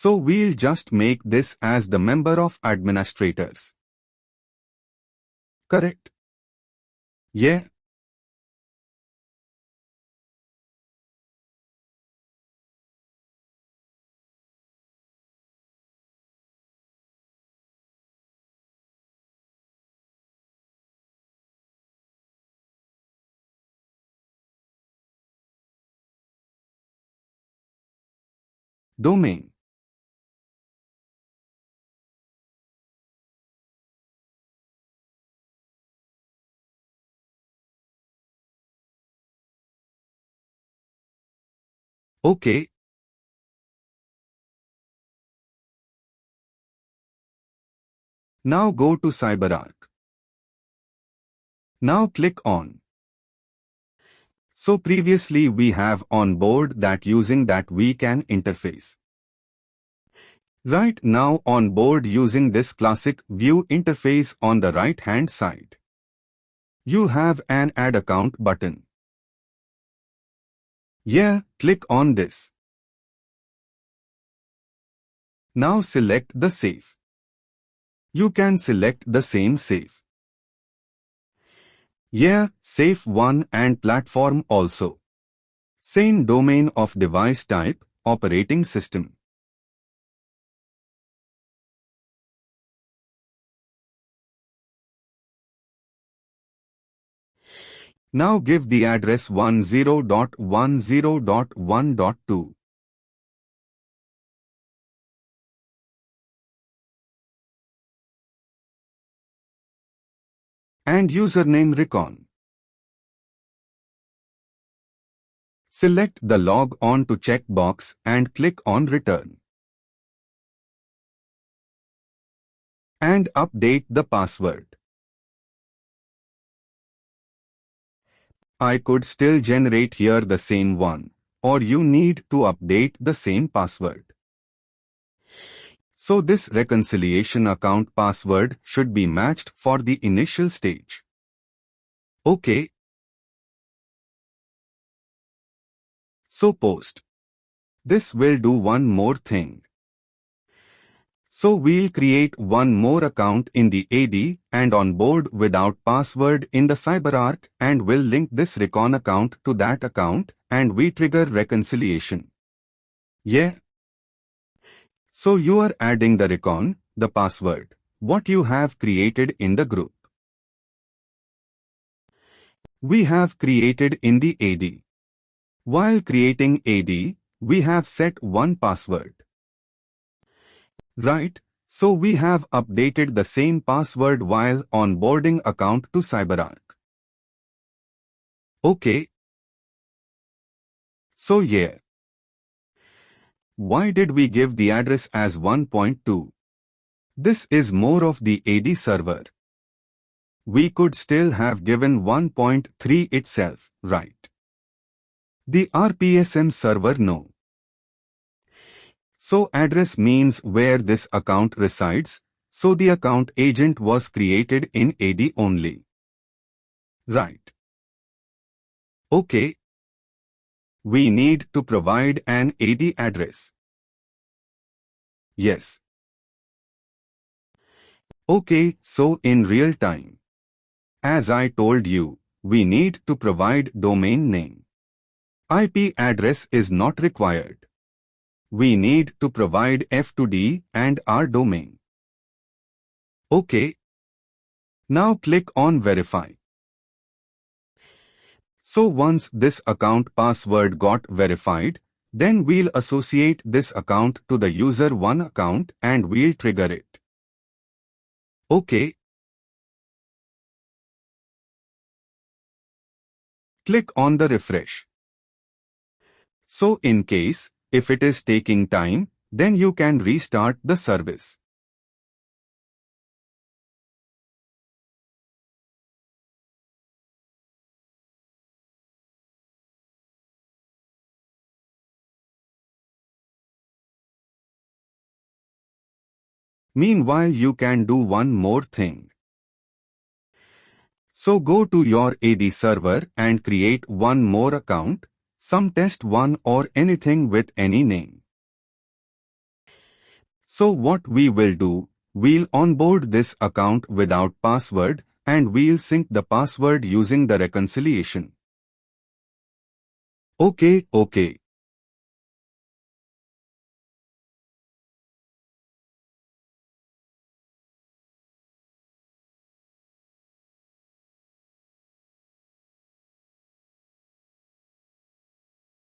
So we'll just make this as the member of administrators. Correct? Yeah. Domain. Okay. Now go to CyberArk. Now click on. So previously we have onboard that using that we can interface. Right now onboard using this classic view interface on the right hand side. You have an add account button. Yeah, click on this. Now select the safe. You can select the same safe. Yeah, safe one and platform also. Same domain of device type, operating system. Now give the address 10.10.1.2. And username Recon. Select the log on to checkbox and click on return. And update the password. I could still generate here the same one, or you need to update the same password. So this reconciliation account password should be matched for the initial stage. Okay. So post. This will do one more thing. So we'll create one more account in the AD and onboard without password in the CyberArk and we'll link this Recon account to that account and we trigger reconciliation. Yeah. So you are adding the Recon, the password, what you have created in the group. We have created in the AD. While creating AD, we have set one password. Right, so we have updated the same password while onboarding account to CyberArk. Okay. So yeah. Why did we give the address as 1.2? This is more of the AD server. We could still have given 1.3 itself, right? The RPSM server no. So address means where this account resides, so the account agent was created in AD only. Right. Okay. We need to provide an AD address. Yes. Okay, so in real time. As I told you, we need to provide domain name. IP address is not required. We need to provide F2D and our domain. Okay. Now click on Verify. So once this account password got verified, then we'll associate this account to the user 1 account and we'll trigger it. Okay. Click on the refresh. So in case, if it is taking time, then you can restart the service. Meanwhile, you can do one more thing. So go to your AD server and create one more account, some test one or anything with any name. So what we will do, we'll onboard this account without password and we'll sync the password using the reconciliation. Okay.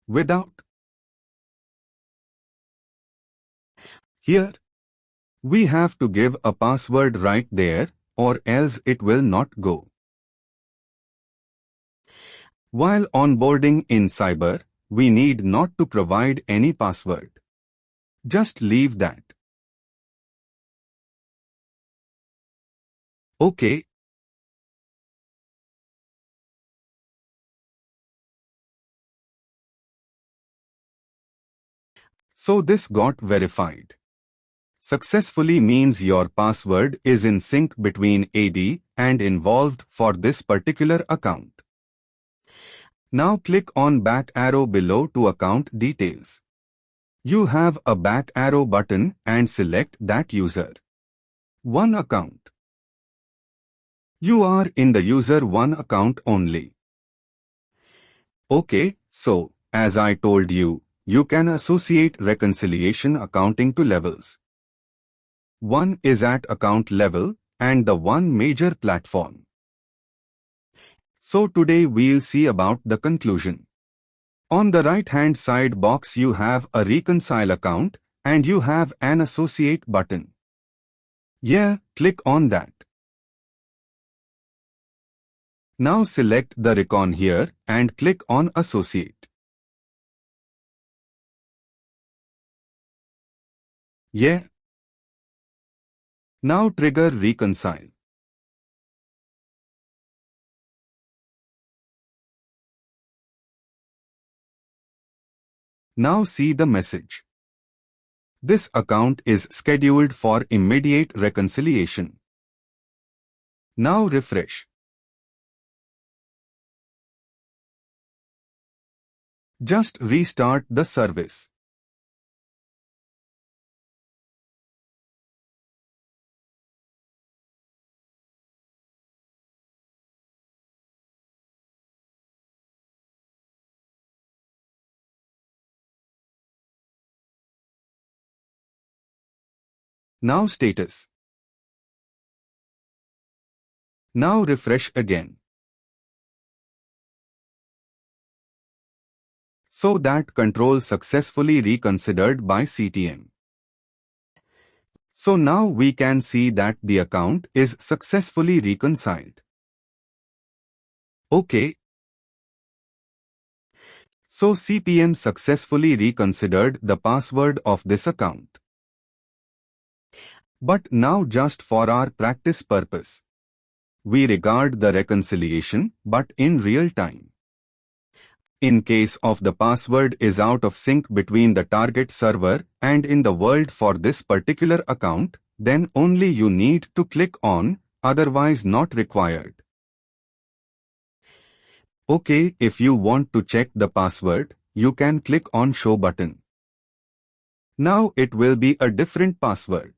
Without. Here, we have to give a password right there or else it will not go. While onboarding in Cyber, we need not to provide any password. Just leave that. Okay. So this got verified. Successfully means your password is in sync between AD and involved for this particular account. Now click on back arrow below to account details. You have a back arrow button and select that user. One account. You are in the user one account only. Okay, so, as I told you, you can associate reconciliation accounting to levels. One is at account level and the one major platform. So today we'll see about the conclusion. On the right-hand side box you have a Reconcile account and you have an Associate button. Yeah, click on that. Now select the Recon here and click on Associate. Yeah. Now trigger Reconcile. Now see the message. This account is scheduled for immediate reconciliation. Now refresh. Just restart the service. Now status. Now refresh again. So that control successfully reconsidered by CTM. So now we can see that the account is successfully reconciled. Okay. So CPM successfully reconsidered the password of this account. But now just for our practice purpose, we regard the reconciliation but in real time. In case of the password is out of sync between the target server and in the world for this particular account, then only you need to click on, otherwise not required. Okay, if you want to check the password, you can click on Show button. Now it will be a different password.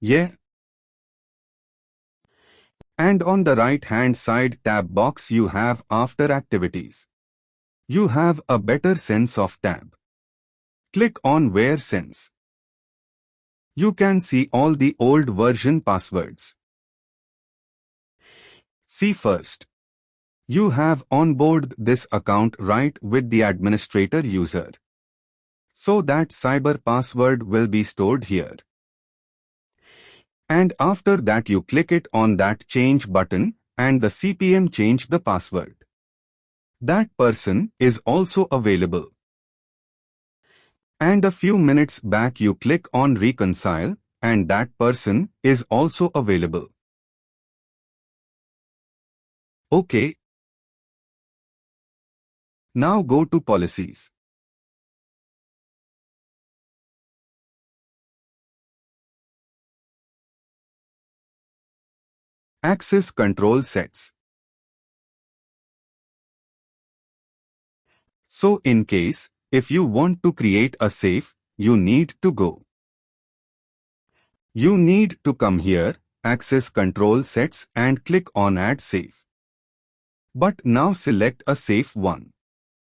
Yeah. And on the right-hand side tab box you have After Activities. You have a better sense of tab. Click on Where Sense. You can see all the old version passwords. See first. You have onboard this account right with the administrator user. So that cyber password will be stored here. And after that you click it on that change button and the CPM change the password. That person is also available. And a few minutes back you click on Reconcile and that person is also available. Okay. Now go to Policies. Access Control Sets. So in case, if you want to create a safe, you need to go. You need to come here, access control sets and click on add safe. But now select a safe one.